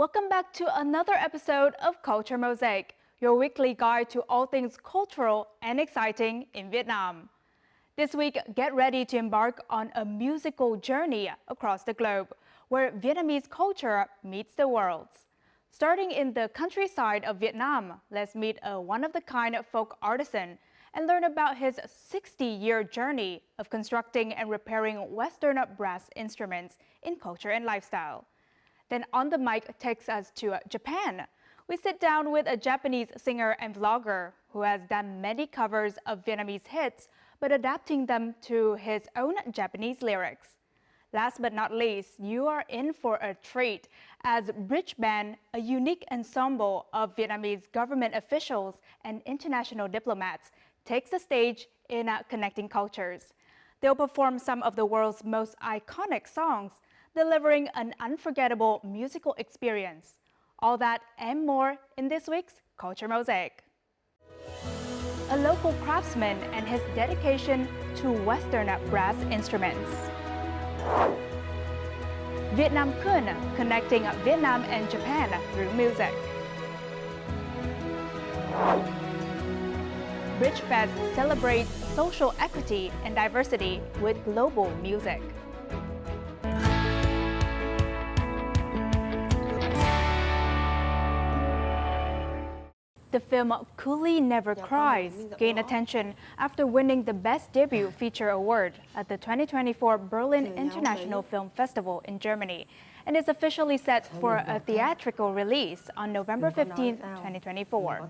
Welcome back to another episode of Culture Mosaic, your weekly guide to all things cultural and exciting in Vietnam. This week, get ready to embark on a musical journey across the globe, where Vietnamese culture meets the world's. Starting in the countryside of Vietnam, let's meet a one-of-the-kind folk artisan and learn about his 60-year journey of constructing and repairing Western brass instruments in culture and lifestyle. Then On the Mic takes us to Japan. We sit down with a Japanese singer and vlogger who has done many covers of Vietnamese hits, but adapting them to his own Japanese lyrics. Last but not least, you are in for a treat as Bridge Band, a unique ensemble of Vietnamese government officials and international diplomats, takes the stage in Connecting Cultures. They'll perform some of the world's most iconic songs, delivering an unforgettable musical experience. All that and more in this week's Culture Mosaic. A local craftsman and his dedication to Western brass instruments. Việt Nam Kun, connecting Vietnam and Japan through music. Bridge Fest celebrates social equity and diversity with global music. The film Coolie Never Cries gained attention after winning the Best Debut Feature Award at the 2024 Berlin International Film Festival in Germany, and is officially set for a theatrical release on November 15, 2024.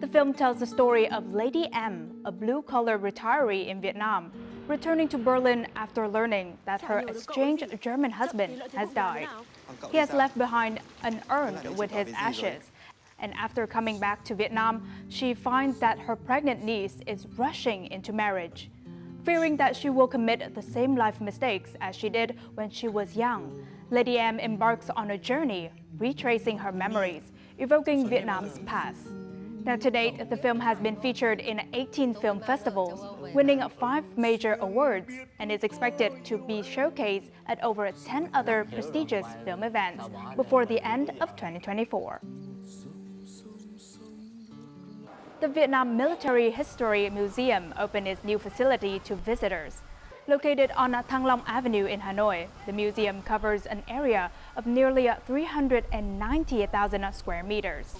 The film tells the story of Lady M, a blue-collar retiree in Vietnam, returning to Berlin after learning that her estranged German husband has died. He has left behind an urn with his ashes. And after coming back to Vietnam, she finds that her pregnant niece is rushing into marriage. Fearing that she will commit the same life mistakes as she did when she was young, Lady M embarks on a journey, retracing her memories, evoking Vietnam's past. Now to date, the film has been featured in 18 film festivals, winning 5 major awards, and is expected to be showcased at over 10 other prestigious film events before the end of 2024. The Vietnam Military History Museum opened its new facility to visitors. Located on Thăng Long Avenue in Hanoi, the museum covers an area of nearly 390,000 square meters.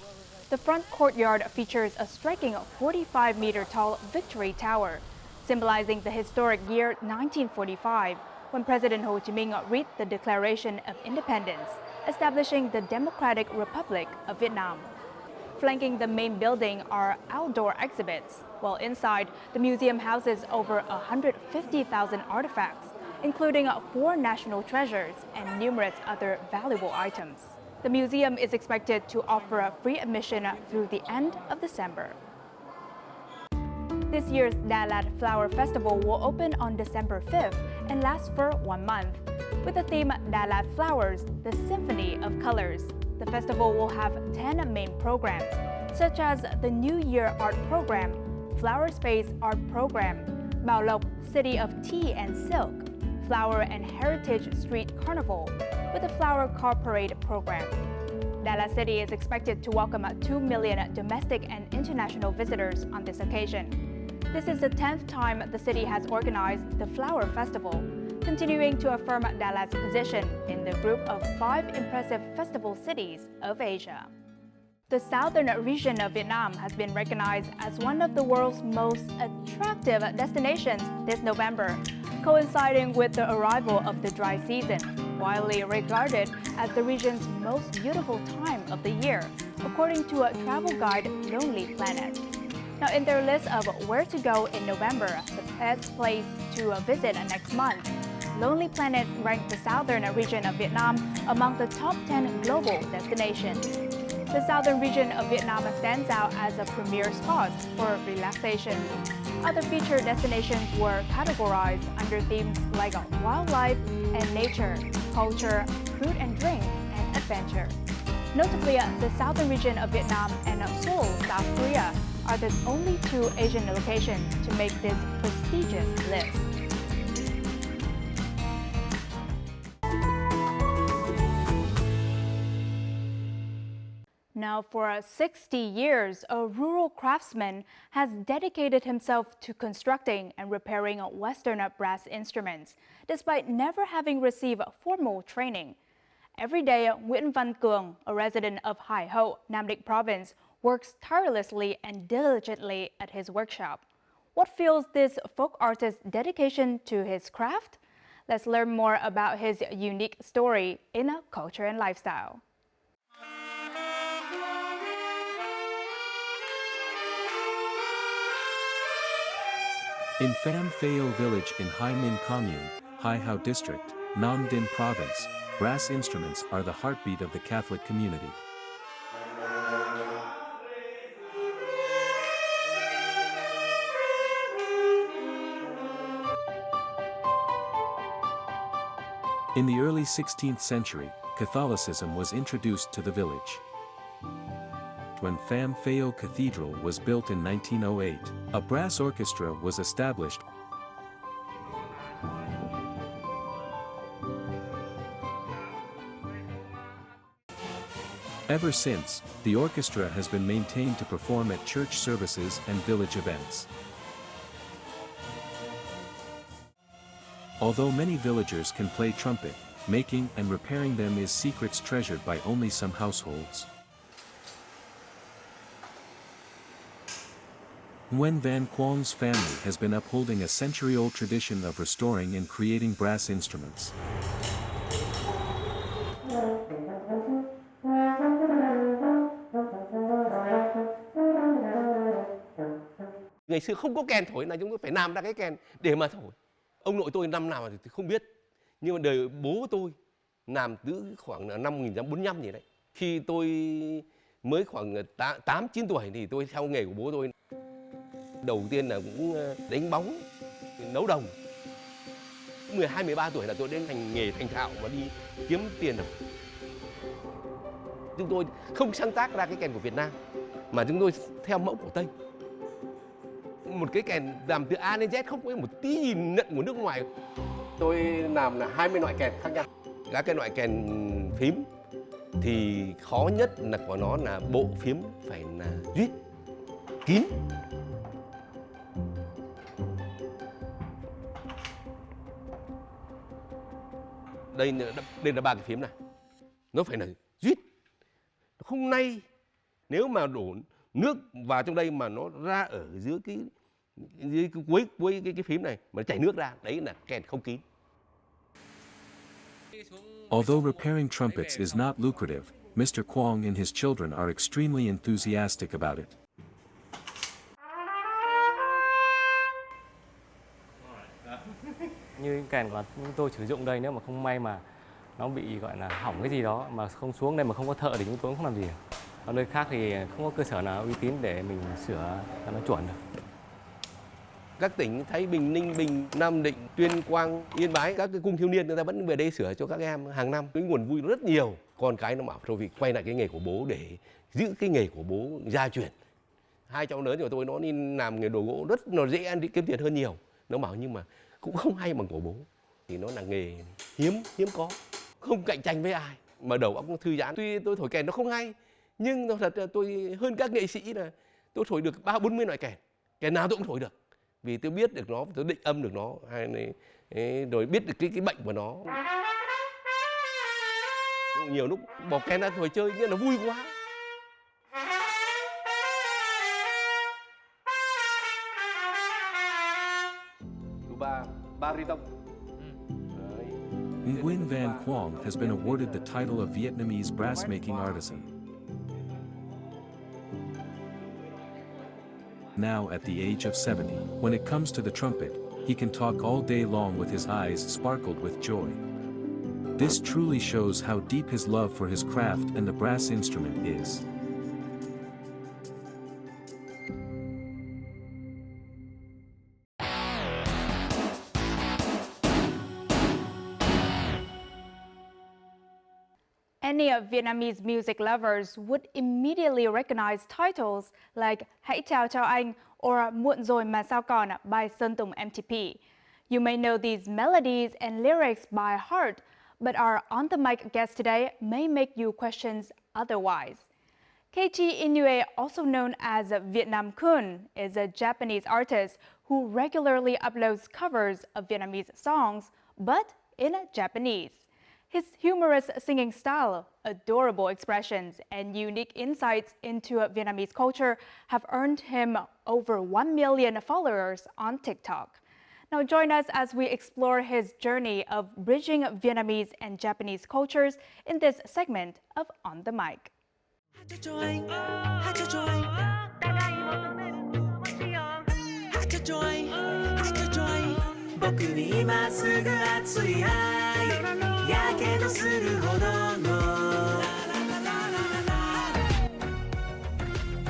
The front courtyard features a striking 45-meter-tall Victory Tower, symbolizing the historic year 1945, when President Ho Chi Minh read the Declaration of Independence, establishing the Democratic Republic of Vietnam. Flanking the main building are outdoor exhibits, while inside, the museum houses over 150,000 artifacts, including 4 national treasures and numerous other valuable items. The museum is expected to offer a free admission through the end of December. This year's Đà Lạt Flower Festival will open on December 5th and last for 1 month. With the theme Đà Lạt Flowers, the Symphony of Colors, the festival will have 10 main programs, such as the New Year Art Program, Flower Space Art Program, Bảo Lộc City of Tea and Silk, Flower and Heritage Street Carnival, with the Flower Car Parade program. Đà Lạt City is expected to welcome 2 million domestic and international visitors on this occasion. This is the 10th time the city has organized the Flower Festival, continuing to affirm Đà Lad's position in the group of 5 impressive festival cities of Asia. The southern region of Vietnam has been recognized as one of the world's most attractive destinations this November, coinciding with the arrival of the dry season, widely regarded as the region's most beautiful time of the year, according to a travel guide Lonely Planet. Now, in their list of where to go in November, the best place to visit next month, Lonely Planet ranked the southern region of Vietnam among the top 10 global destinations. The southern region of Vietnam stands out as a premier spot for relaxation. Other featured destinations were categorized under themes like wildlife and nature, culture, food and drink, and adventure. Notably, the southern region of Vietnam and Seoul, South Korea, are the only 2 Asian locations to make this prestigious list. Now, for 60 years, a rural craftsman has dedicated himself to constructing and repairing Western brass instruments, despite never having received formal training. Every day, Nguyễn Văn Cường, a resident of Hải Hậu, Nam Định Province, works tirelessly and diligently at his workshop. What fuels this folk artist's dedication to his craft? Let's learn more about his unique story in Culture and Lifestyle. In Pham Phao village in Hai Minh Commune, Hai Hao District, Nam Dinh Province, brass instruments are the heartbeat of the Catholic community. In the early 16th century, Catholicism was introduced to the village. When Pham Phao Cathedral was built in 1908, a brass orchestra was established. Ever since, the orchestra has been maintained to perform at church services and village events. Although many villagers can play trumpet, making and repairing them is secrets treasured by only some households. Nguyen Van Quong's family has been upholding a century-old tradition of restoring and creating brass instruments. Ngày xưa không có kèn thổi là chúng tôi phải làm ra cái kèn để mà thổi. Ông nội tôi năm nào thì không biết, nhưng mà đời bố tôi làm từ khoảng năm 1945 gì đấy. Khi tôi mới khoảng 8-9 tuổi thì tôi theo nghề của bố tôi. Đầu tiên là cũng đánh bóng, nấu đồng. 12-13 tuổi là tôi đến thành nghề thành thạo và đi kiếm tiền được. Chúng tôi không sáng tác ra cái kèn của Việt Nam, mà chúng tôi theo mẫu của Tây. Một cái kèn làm từ A đến Z không có một tí nhìn nhận của nước ngoài. Tôi làm là 20 loại kèn khác nhau. Các cái loại kèn phím thì khó nhất là của nó là bộ phím phải là duýt, kín. Đây là 3 cái phím này. Nó phải là duýt. Nó không nay. Nếu mà đổ nước vào trong đây mà nó ra ở dưới cái cuối cái phím này mà nó chảy nước ra, đấy là kèn không kín. Although repairing trumpets is not lucrative, Mr. Quong and his children are extremely enthusiastic about it. Như kèn của chúng tôi sử dụng đây, nếu mà không may mà nó bị gọi là hỏng cái gì đó mà không xuống đây mà không có thợ thì chúng tôi cũng không làm gì. Ở nơi khác thì không có cơ sở nào uy tín để mình sửa cho nó chuẩn được. Các tỉnh Thái Bình, Ninh Bình, Nam Định, Tuyên Quang, Yên Bái, các cái cung thiếu niên người ta vẫn về đây sửa cho các em hàng năm. Cái nguồn vui rất nhiều. Con cái nó bảo thôi vì quay lại cái nghề của bố để giữ cái nghề của bố gia truyền. Hai cháu lớn của tôi nó đi làm nghề đồ gỗ rất là dễ ăn kiếm tiền hơn nhiều. Nó bảo nhưng mà cũng không hay bằng của bố. Thì nó là nghề hiếm có, không cạnh tranh với ai. Mà đầu óc nó thư giãn. Tuy tôi thổi kèn nó không hay, nhưng nó thật là tôi hơn các nghệ sĩ là tôi thổi được 30-40 loại kèn. Kèn nào tôi cũng thổi được. Vì tôi biết được nó, tôi định âm được nó, rồi biết được cái bệnh của nó. Nhiều lúc bỏ kèn ra thổi chơi nhưng nó vui quá. Thứ ba ri tông. Nguyen Van Quong has been awarded the title of Vietnamese brass-making artisan. Now at the age of 70, when it comes to the trumpet, he can talk all day long with his eyes sparkled with joy. This truly shows how deep his love for his craft and the brass instrument is. Any Vietnamese music lovers would immediately recognize titles like Hãy chào chào anh or Muộn rồi mà sao còn by Sơn Tùng MTP. You may know these melodies and lyrics by heart, but our on-the-mic guest today may make you question otherwise. KT Inoue, also known as Việt Nam Kun, is a Japanese artist who regularly uploads covers of Vietnamese songs, but in Japanese. His humorous singing style, adorable expressions, and unique insights into Vietnamese culture have earned him over 1 million followers on TikTok. Now join us as we explore his journey of bridging Vietnamese and Japanese cultures in this segment of On the Mic. The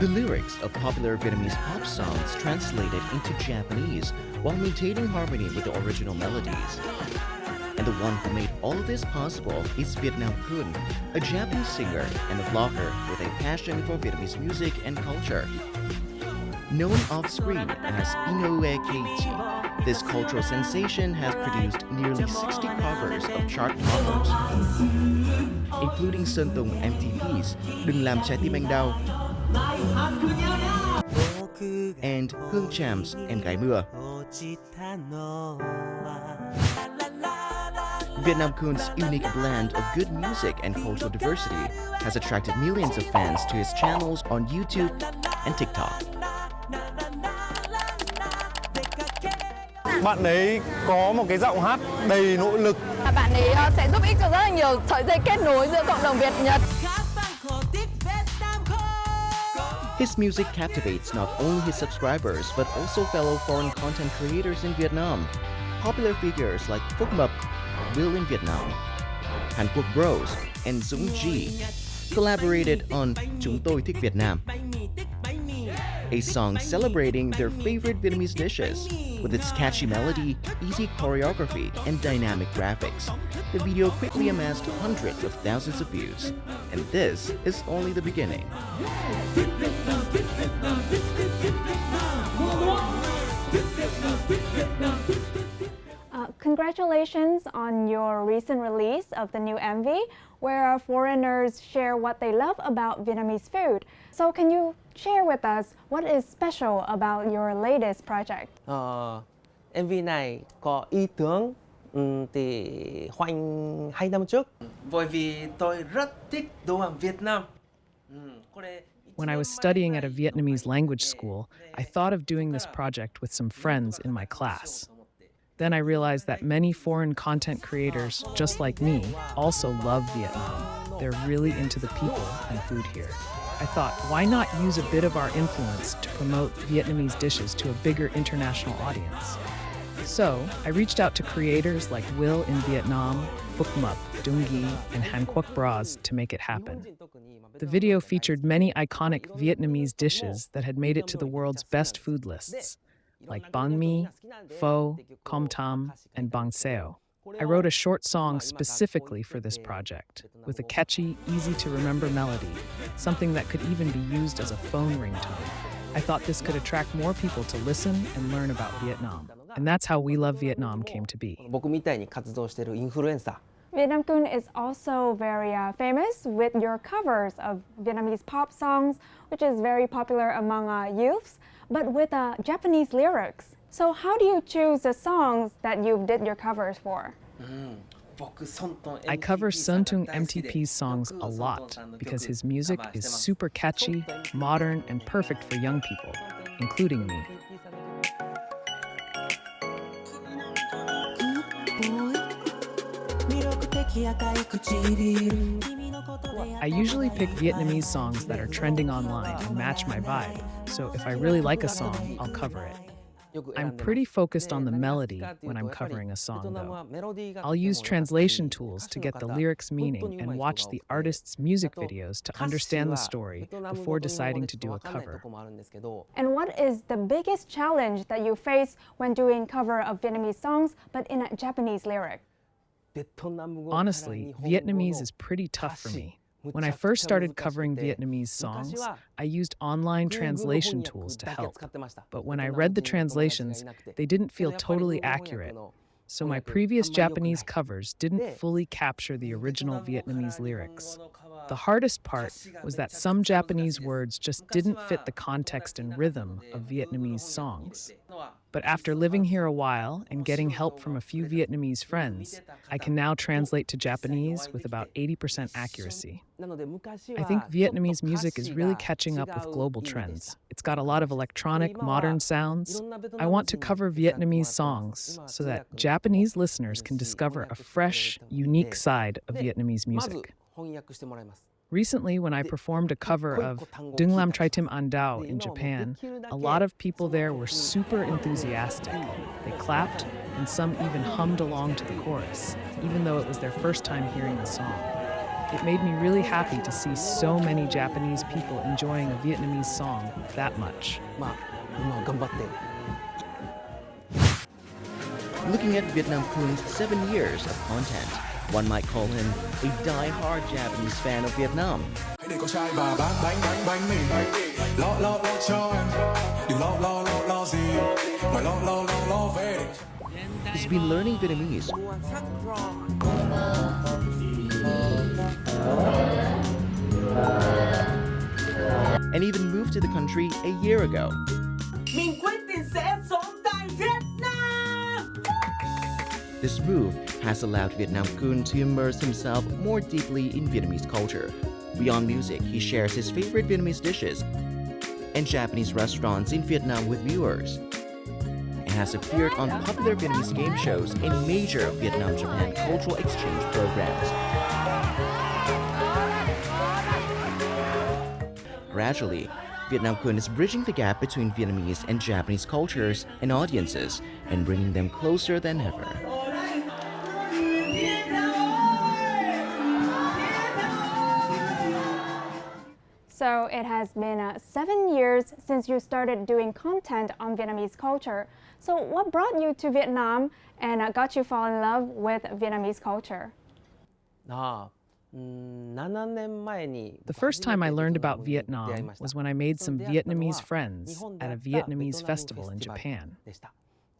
lyrics of popular Vietnamese pop songs translated into Japanese while maintaining harmony with the original melodies. And the one who made all of this possible is Việt Nam Kun, a Japanese singer and a vlogger with a passion for Vietnamese music and culture. Known off-screen as Inoue KT, this cultural sensation has produced nearly 60 covers of chart toppers, including Sơn Tùng MTP's Đừng Làm Trái Tim Anh Đau and Hương Cham's Em Gái Mưa. Việt Nam Kun's unique blend of good music and cultural diversity has attracted millions of fans to his channels on YouTube and TikTok. Bạn ấy có một cái giọng hát đầy nội lực. Bạn ấy sẽ giúp ích cho rất là nhiều sợi dây kết nối giữa cộng đồng Việt Nhật. His music captivates not only his subscribers but also fellow foreign content creators in Vietnam. Popular figures like Phúc Mập, Will in Vietnam, Hàn Quốc Bros, and Dũng G collaborated on Chúng Tôi Thích Việt Nam, a song celebrating their favorite Vietnamese dishes. With its catchy melody, easy choreography, and dynamic graphics, the video quickly amassed hundreds of thousands of views. And this is only the beginning. Congratulations on your recent release of the new MV, where foreigners share what they love about Vietnamese food. So can you share with us what is special about your latest project? MV này có ý tưởng từ khoảng 2 năm trước. Bởi vì tôi rất thích đồ ăn Việt Nam. When I was studying at a Vietnamese language school, I thought of doing this project with some friends in my class. Then I realized that many foreign content creators, just like me, also love Vietnam. They're really into the people and food here. I thought, why not use a bit of our influence to promote Vietnamese dishes to a bigger international audience? So, I reached out to creators like Will in Vietnam, Phúc Mập, Dung Gi, and Hàn Quốc Bros to make it happen. The video featured many iconic Vietnamese dishes that had made it to the world's best food lists, like banh mi, pho, com tam, and bang seo. I wrote a short song specifically for this project, with a catchy, easy-to-remember melody, something that could even be used as a phone ringtone. I thought this could attract more people to listen and learn about Vietnam. And that's how We Love Vietnam came to be. Việt Nam Kun is also very famous with your covers of Vietnamese pop songs, which is very popular among youths, but with Japanese lyrics. So how do you choose the songs that you did your covers for? I cover Sơn Tùng MTP's songs a lot because his music is super catchy, modern, and perfect for young people, including me. I usually pick Vietnamese songs that are trending online and match my vibe, so if I really like a song, I'll cover it. I'm pretty focused on the melody when I'm covering a song, though. I'll use translation tools to get the lyrics' meaning and watch the artist's music videos to understand the story before deciding to do a cover. And what is the biggest challenge that you face when doing cover of Vietnamese songs, but in a Japanese lyric? Honestly, Vietnamese is pretty tough for me. When I first started covering Vietnamese songs, I used online translation tools to help. But when I read the translations, they didn't feel totally accurate. So my previous Japanese covers didn't fully capture the original Vietnamese lyrics. The hardest part was that some Japanese words just didn't fit the context and rhythm of Vietnamese songs. But after living here a while and getting help from a few Vietnamese friends, I can now translate to Japanese with about 80% accuracy. I think Vietnamese music is really catching up with global trends. It's got a lot of electronic, modern sounds. I want to cover Vietnamese songs so that Japanese listeners can discover a fresh, unique side of Vietnamese music. Recently, when I performed a cover of Dung Lam Trai Tim An Dao in Japan, a lot of people there were super enthusiastic. They clapped, and some even hummed along to the chorus, even though it was their first time hearing the song. It made me really happy to see so many Japanese people enjoying a Vietnamese song that much. Looking at Việt Nam Kun's 7 years of content, one might call him a die-hard Japanese fan of Vietnam. He's been learning Vietnamese and even moved to the country a year ago. This move has allowed Việt Nam Kun to immerse himself more deeply in Vietnamese culture. Beyond music, he shares his favorite Vietnamese dishes and Japanese restaurants in Vietnam with viewers, and has appeared on popular Vietnamese game shows and major Vietnam-Japan cultural exchange programs. Gradually, Việt Nam Kun is bridging the gap between Vietnamese and Japanese cultures and audiences and bringing them closer than ever. So it has been 7 years since you started doing content on Vietnamese culture. So what brought you to Vietnam and got you fall in love with Vietnamese culture? The first time I learned about Vietnam was when I made some Vietnamese friends at a Vietnamese festival in Japan.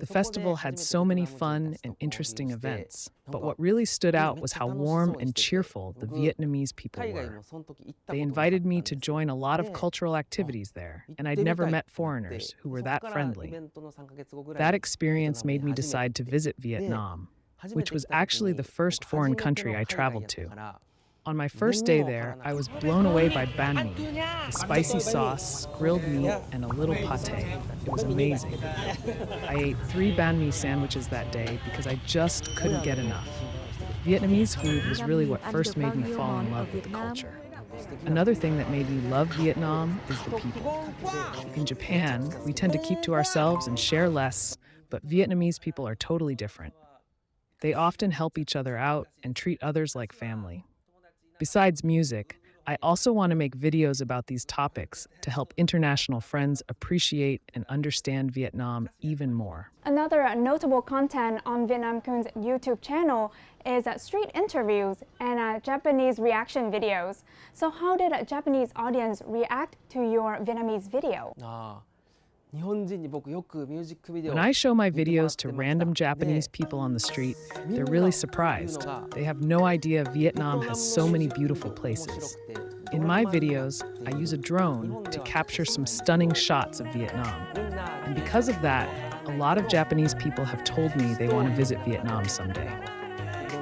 The festival had so many fun and interesting events, but what really stood out was how warm and cheerful the Vietnamese people were. They invited me to join a lot of cultural activities there, and I'd never met foreigners who were that friendly. That experience made me decide to visit Vietnam, which was actually the first foreign country I traveled to. On my first day there, I was blown away by banh mi, the spicy sauce, grilled meat, and a little pate. It was amazing. I ate 3 banh mi sandwiches that day because I just couldn't get enough. Vietnamese food was really what first made me fall in love with the culture. Another thing that made me love Vietnam is the people. In Japan, we tend to keep to ourselves and share less, but Vietnamese people are totally different. They often help each other out and treat others like family. Besides music, I also want to make videos about these topics to help international friends appreciate and understand Vietnam even more. Another notable content on Việt Nam Kun's YouTube channel is street interviews and Japanese reaction videos. So how did a Japanese audience react to your Vietnamese video? When I show my videos to random Japanese people on the street, they're really surprised. They have no idea Vietnam has so many beautiful places. In my videos, I use a drone to capture some stunning shots of Vietnam. And because of that, a lot of Japanese people have told me they want to visit Vietnam someday.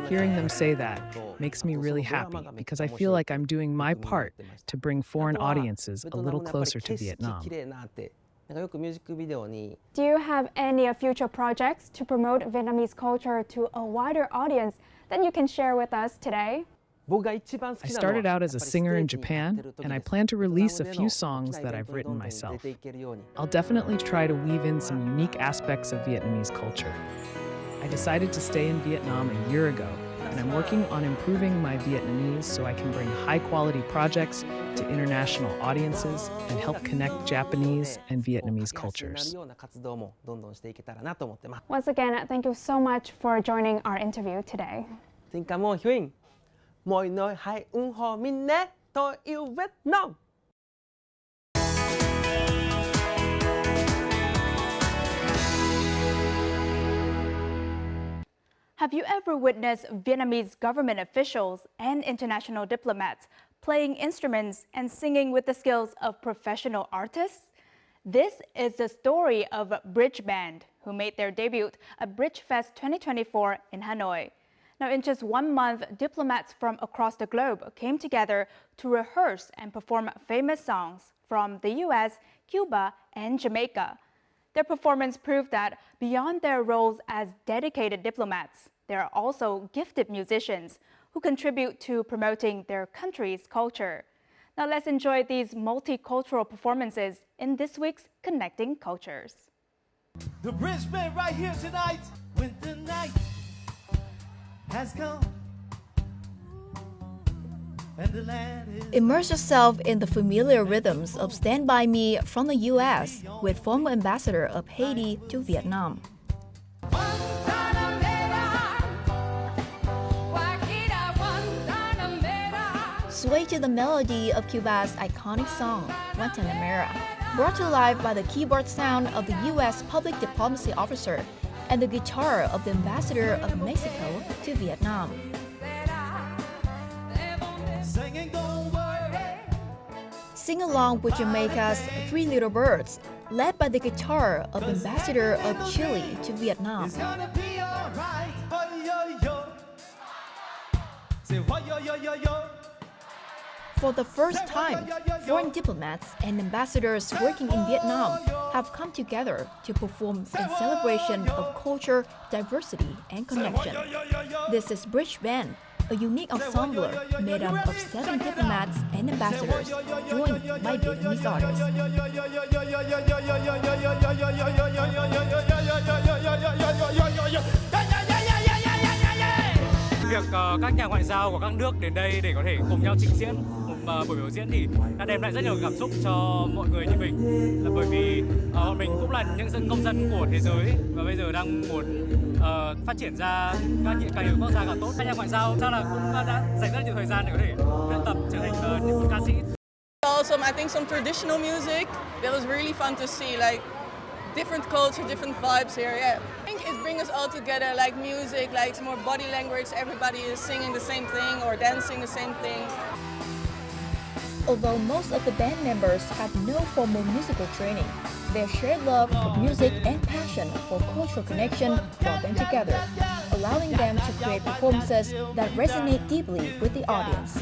Hearing them say that makes me really happy because I feel like I'm doing my part to bring foreign audiences a little closer to Vietnam. Do you have any future projects to promote Vietnamese culture to a wider audience that you can share with us today? I started out as a singer in Japan, and I plan to release a few songs that I've written myself. I'll definitely try to weave in some unique aspects of Vietnamese culture. I decided to stay in Vietnam a year ago, and I'm working on improving my Vietnamese so I can bring high-quality projects to international audiences and help connect Japanese and Vietnamese cultures. Once again, thank you so much for joining our interview today. Xin cảm ơn Huynh. Mọi người hãy ủng hộ mình nhé. Tôi yêu Việt Nam. Have you ever witnessed Vietnamese government officials and international diplomats playing instruments and singing with the skills of professional artists? This is the story of Bridge Band, who made their debut at Bridgefest 2024 in Hanoi. Now, in just 1 month, diplomats from across the globe came together to rehearse and perform famous songs from the US, Cuba, and Jamaica. Their performance proved that beyond their roles as dedicated diplomats, they are also gifted musicians who contribute to promoting their country's culture. Now let's enjoy these multicultural performances in this week's Connecting Cultures. The Bridge Band right here tonight, when the night has come. Immerse yourself in the familiar rhythms of Stand By Me from the US with former ambassador of Haiti to Vietnam. Sway to the melody of Cuba's iconic song, Guantanamera, brought to life by the keyboard sound of the US public diplomacy officer and the guitar of the ambassador of Mexico to Vietnam. Sing along with Jamaica's Three Little Birds, led by the guitar of ambassador of Chile to Vietnam. For the first time, foreign diplomats and ambassadors working in Vietnam have come together to perform in celebration of culture, diversity, and connection. This is Bridge Band, a unique ensemble made up of 7 diplomats and ambassadors, joined by Vietnamese artists. Việc các nhà ngoại giao của các nước đến đây để có thể cùng nhau trình diễn một buổi biểu diễn thì đã đem lại rất nhiều cảm xúc cho mọi người như mình, là bởi vì bọn mình cũng là những công dân của thế giới và bây giờ đang muốn phát triển ra càng nhiều quốc gia càng tốt. Các nhà ngoại giao chắc là cũng đã dành rất nhiều thời gian để có thể luyện tập trở thành những ca sĩ. Also, I think some traditional music that was really fun to see, like different culture, different vibes here. Yeah, I think it brings us all together. Like music, like it's more body language. Everybody is singing the same thing or dancing the same thing. Although most of the band members have no formal musical training, their shared love of music and passion for cultural connection brought them together, allowing them to create performances that resonate deeply with the audience.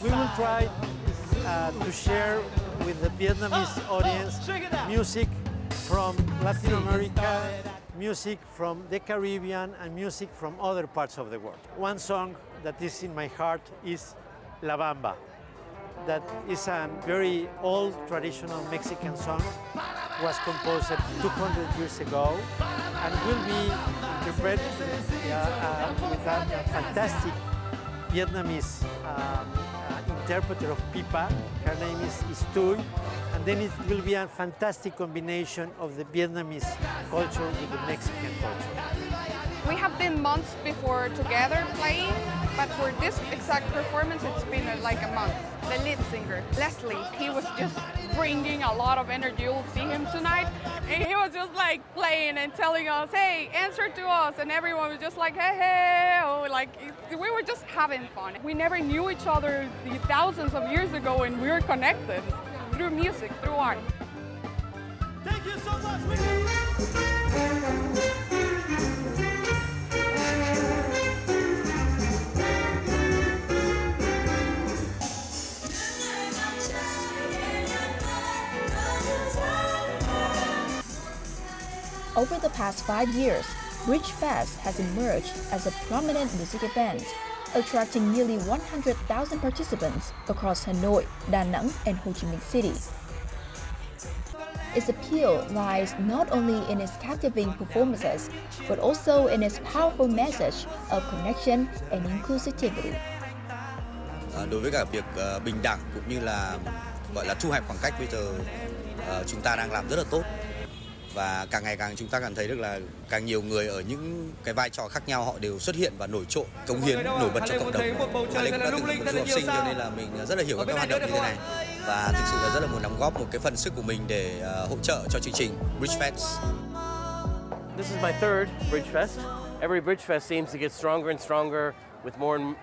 We will try to share with the Vietnamese audience music from Latin America, music from the Caribbean, and music from other parts of the world. One song that is in my heart is La Bamba. That is a very old traditional Mexican song, was composed 200 years ago and will be interpreted with a fantastic Vietnamese interpreter of pipa. Her name is Tuần, and then it will be a fantastic combination of the Vietnamese culture with the Mexican culture. We have been months before together playing, but for this exact performance, it's been like a month. The lead singer, Leslie, he was just bringing a lot of energy. You'll see him tonight. And he was just like playing and telling us, hey, answer to us. And everyone was just like, hey, hey, oh, like we were just having fun. We never knew each other thousands of years ago, and we were connected through music, through art. Thank you so much. Over the past 5 years, Bridgefest has emerged as a prominent music event, attracting nearly 100,000 participants across Hanoi, Da Nang, and Ho Chi Minh City. Its appeal lies not only in its captivating performances, but also in its powerful message of connection and inclusivity. Đối với cả việc bình đẳng cũng như là gọi là thu hẹp khoảng cách, bây giờ chúng ta đang làm rất là tốt. Và càng ngày càng chúng ta cảm thấy được là càng nhiều người ở những cái vai trò khác nhau họ đều xuất hiện và nổi trội, cống hiến nổi bật cho cộng đồng. Hà Lê cũng đã từng là một du học sinh cho nên là mình rất là hiểu các hoạt động như thế này và thực sự là rất là muốn đóng góp một cái phần sức của mình để hỗ trợ cho chương trình Bridgefest. This is my third Bridgefest. Every Bridgefest seems to get stronger and stronger with more and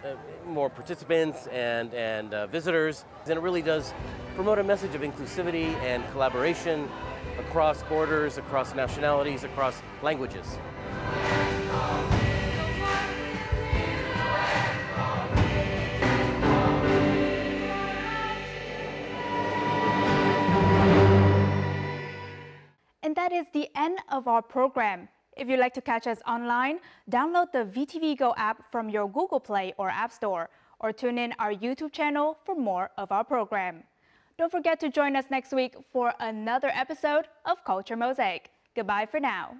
more participants and visitors. And it really does promote a message of inclusivity and collaboration across borders, across nationalities, across languages. And that is the end of our program. If you'd like to catch us online, download the VTV Go app from your Google Play or App Store, or tune in our YouTube channel for more of our program. Don't forget to join us next week for another episode of Culture Mosaic. Goodbye for now.